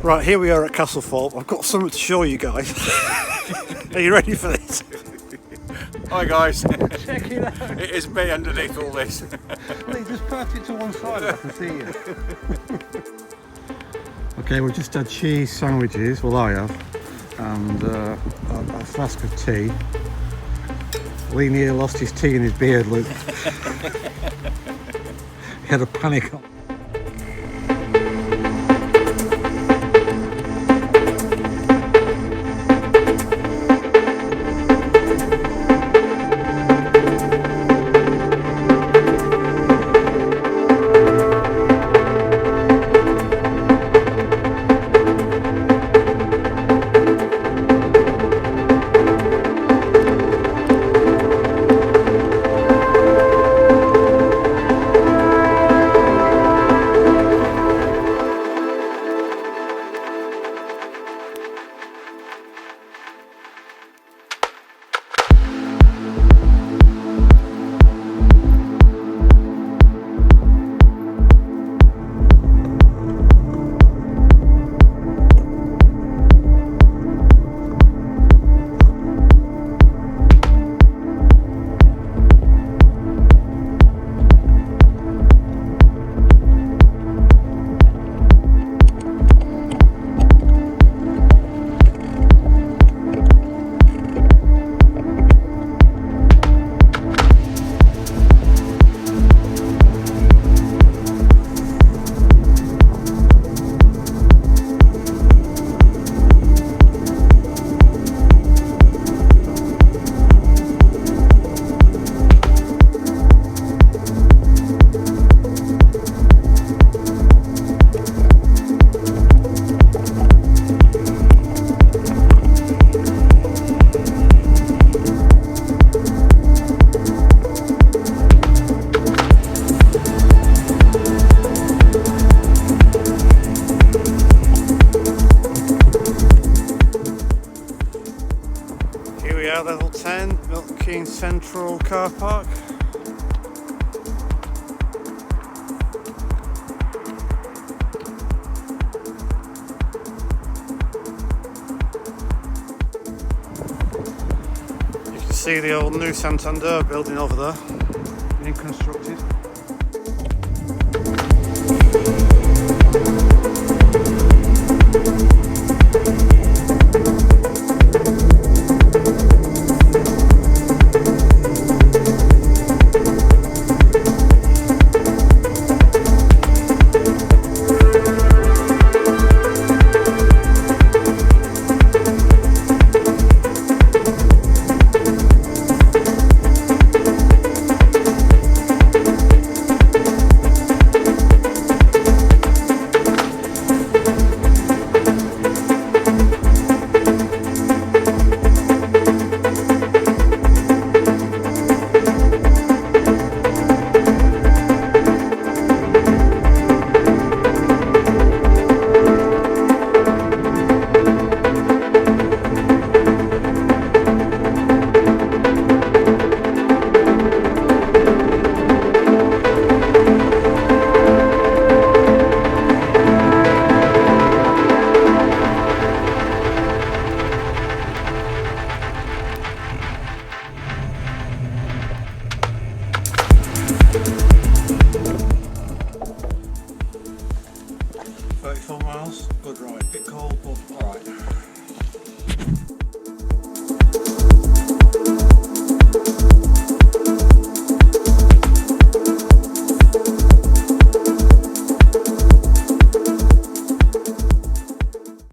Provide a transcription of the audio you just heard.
Right, here we are at Castlethorpe. I've got something to show you guys. Are you ready for this? Hi guys. Check it out. It is me underneath all this. Lee, just pass it to one side and I can see you. Okay, we've just had cheese sandwiches, well I have, and a flask of tea. Lee nearly lost his tea in his beard, Luke. He had a panic on. Level 10, Milton Keynes Central car park. You can see the old new Santander building over there, being constructed. Miles, good ride, bit cold but alright.